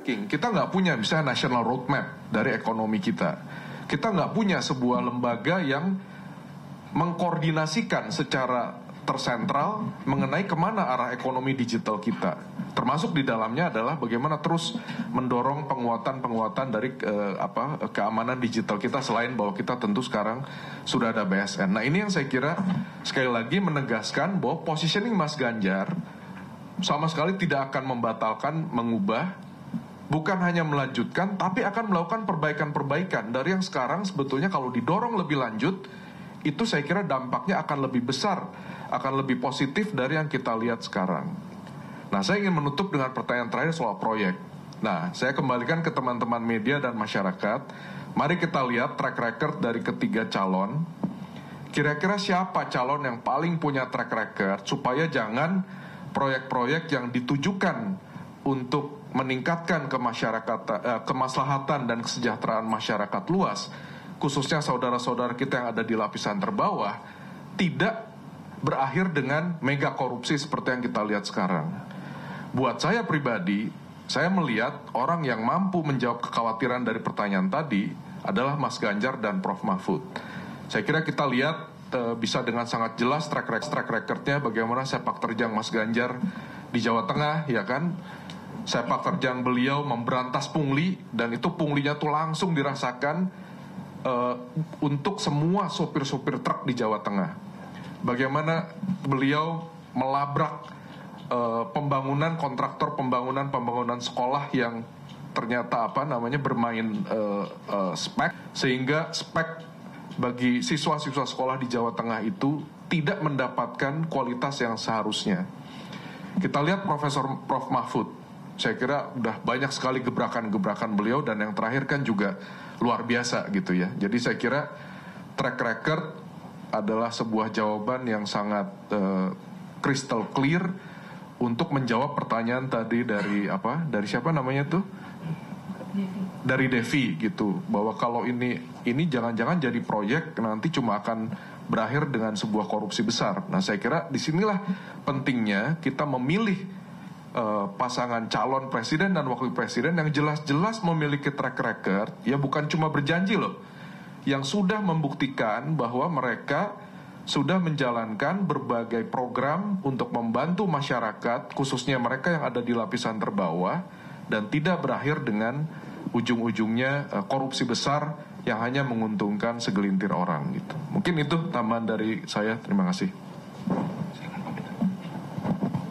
tracking. Kita nggak punya misalnya national roadmap dari ekonomi kita. Kita nggak punya sebuah lembaga yang mengkoordinasikan secara tersentral mengenai kemana arah ekonomi digital kita. Termasuk di dalamnya adalah bagaimana terus mendorong penguatan dari keamanan digital kita, selain bahwa kita tentu sekarang sudah ada BSN. Nah, ini yang saya kira sekali lagi menegaskan bahwa positioning Mas Ganjar sama sekali tidak akan membatalkan, mengubah, bukan hanya melanjutkan, tapi akan melakukan perbaikan-perbaikan dari yang sekarang sebetulnya kalau didorong lebih lanjut, itu saya kira dampaknya akan lebih besar, akan lebih positif dari yang kita lihat sekarang. Nah, saya ingin menutup dengan pertanyaan terakhir soal proyek. Nah, saya kembalikan ke teman-teman media dan masyarakat. Mari kita lihat track record dari ketiga calon. Kira-kira siapa calon yang paling punya track record, supaya jangan proyek-proyek yang ditujukan untuk meningkatkan kemaslahatan dan kesejahteraan masyarakat luas, khususnya saudara-saudara kita yang ada di lapisan terbawah, tidak berakhir dengan mega korupsi seperti yang kita lihat sekarang. Buat saya pribadi, saya melihat orang yang mampu menjawab kekhawatiran dari pertanyaan tadi adalah Mas Ganjar dan Prof. Mahfud. Saya kira kita lihat bisa dengan sangat jelas track recordnya bagaimana sepak terjang Mas Ganjar di Jawa Tengah, ya kan? Sepak terjang beliau memberantas pungli, dan itu punglinya tuh langsung dirasakan untuk semua sopir-sopir truk di Jawa Tengah. Bagaimana beliau melabrak pembangunan kontraktor pembangunan sekolah yang ternyata bermain spek, sehingga spek bagi siswa-siswa sekolah di Jawa Tengah itu tidak mendapatkan kualitas yang seharusnya. Kita lihat Prof. Mahfud, saya kira udah banyak sekali gebrakan-gebrakan beliau, dan yang terakhir kan juga luar biasa gitu ya. Jadi saya kira track record adalah sebuah jawaban yang sangat crystal clear untuk menjawab pertanyaan tadi dari siapa namanya tuh? Dari Devi gitu, bahwa kalau ini jangan-jangan jadi proyek nanti cuma akan berakhir dengan sebuah korupsi besar. Nah, saya kira disinilah pentingnya kita memilih pasangan calon presiden dan wakil presiden yang jelas-jelas memiliki track record, ya bukan cuma berjanji loh, yang sudah membuktikan bahwa mereka sudah menjalankan berbagai program untuk membantu masyarakat, khususnya mereka yang ada di lapisan terbawah, dan tidak berakhir dengan ujung-ujungnya korupsi besar yang hanya menguntungkan segelintir orang gitu. Mungkin itu tambahan dari saya. Terima kasih.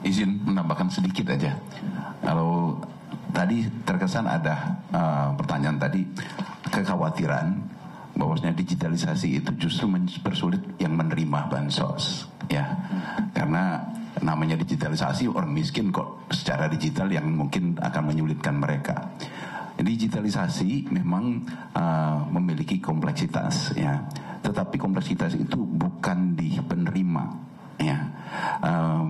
Izin menambahkan sedikit aja. Kalau tadi terkesan ada pertanyaan tadi, kekhawatiran bahwasanya digitalisasi itu justru mempersulit yang menerima bansos, ya, karena namanya digitalisasi, orang miskin kok secara digital yang mungkin akan menyulitkan mereka. Digitalisasi memang memiliki kompleksitas, ya, tetapi kompleksitas itu bukan di penerima, ya.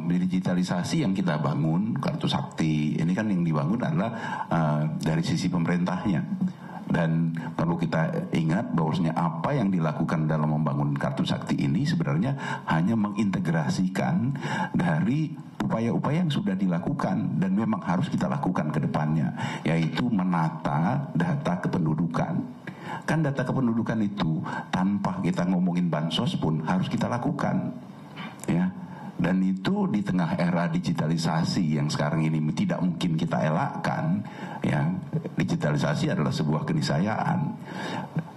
Digitalisasi yang kita bangun, kartu sakti ini kan yang dibangun adalah dari sisi pemerintahnya. Dan perlu kita ingat bahwasanya apa yang dilakukan dalam membangun kartu sakti ini sebenarnya hanya mengintegrasikan dari upaya-upaya yang sudah dilakukan dan memang harus kita lakukan ke depannya, yaitu menata data kependudukan. Kan data kependudukan itu tanpa kita ngomongin bansos pun harus kita lakukan, ya. Dan itu di tengah era digitalisasi yang sekarang ini tidak mungkin kita elakkan, ya. Digitalisasi adalah sebuah keniscayaan.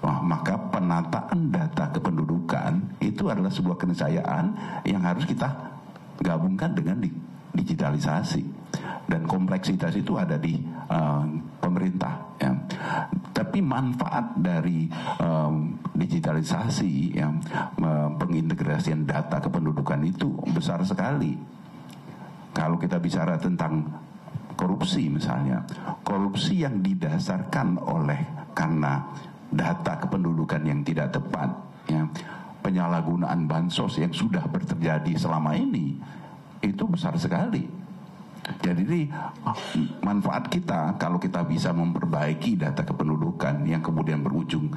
Maka penataan data kependudukan itu adalah sebuah keniscayaan yang harus kita gabungkan dengan digitalisasi. Dan kompleksitas itu ada di pemerintah, ya. Tapi manfaat dari digitalisasi, yang pengintegrasian data kependudukan itu besar sekali. Kalau kita bicara tentang korupsi misalnya, korupsi yang didasarkan karena data kependudukan yang tidak tepat, ya, penyalahgunaan bansos yang sudah terjadi selama ini, itu besar sekali. Jadi manfaat kita kalau kita bisa memperbaiki data kependudukan yang kemudian berujung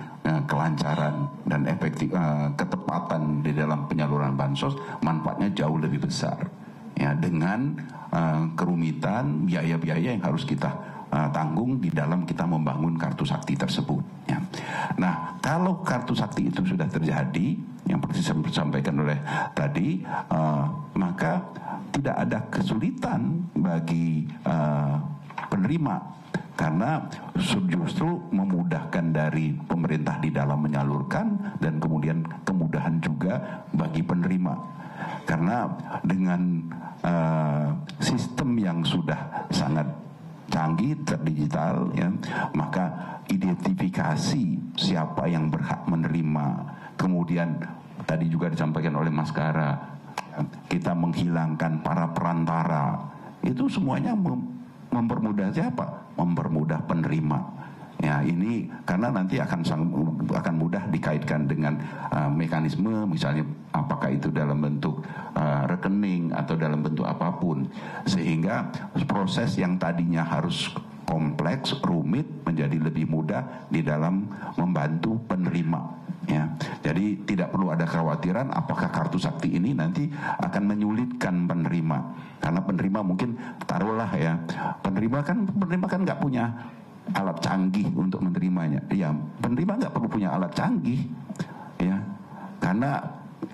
kelancaran dan efektif, ketepatan di dalam penyaluran bansos, manfaatnya jauh lebih besar, ya, dengan kerumitan biaya-biaya yang harus kita tanggung di dalam kita membangun kartu sakti tersebut. Ya. Nah, kalau kartu sakti itu sudah terjadi, yang seperti disampaikan oleh tadi, maka tidak ada kesulitan bagi penerima, karena justru memudahkan dari pemerintah di dalam menyalurkan, dan kemudian kemudahan juga bagi penerima. Karena dengan sistem yang sudah sangat canggih, terdigital, ya, maka identifikasi siapa yang berhak menerima, kemudian tadi juga disampaikan oleh Mas Kara, kita menghilangkan para perantara, itu semuanya mempermudah siapa? Mempermudah penerima. Ya, ini karena nanti akan mudah dikaitkan dengan mekanisme, misalnya apakah itu dalam bentuk rekening atau dalam bentuk apapun, sehingga proses yang tadinya harus kompleks, rumit, menjadi lebih mudah di dalam membantu penerima. Ya, jadi tidak perlu ada kekhawatiran apakah kartu sakti ini nanti akan menyulitkan penerima, karena penerima mungkin taruhlah ya, penerima kan nggak punya alat canggih untuk menerimanya. Ya, penerima nggak perlu punya alat canggih, ya, karena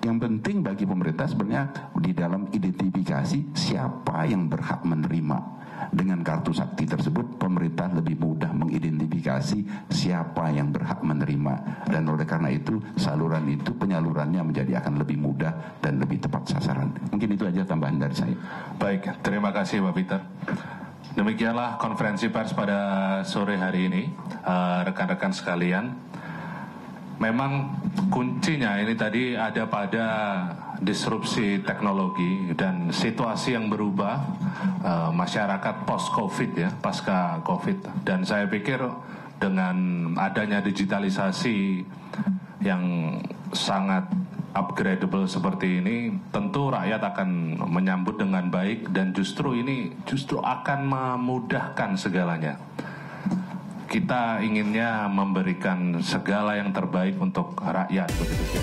yang penting bagi pemerintah sebenarnya di dalam identifikasi siapa yang berhak menerima. Dengan kartu sakti tersebut, pemerintah lebih mudah mengidentifikasi siapa yang berhak menerima, dan oleh karena itu saluran itu, penyalurannya menjadi akan lebih mudah dan lebih tepat sasaran. Mungkin itu aja tambahan dari saya. Baik, terima kasih Pak Peter. Demikianlah konferensi pers pada sore hari ini, rekan-rekan sekalian. Memang kuncinya ini tadi ada pada disrupsi teknologi dan situasi yang berubah, masyarakat post-COVID ya, pasca COVID. Dan saya pikir dengan adanya digitalisasi yang sangat upgradable seperti ini, tentu rakyat akan menyambut dengan baik, dan justru akan memudahkan segalanya. Kita inginnya memberikan segala yang terbaik untuk rakyat, begitu.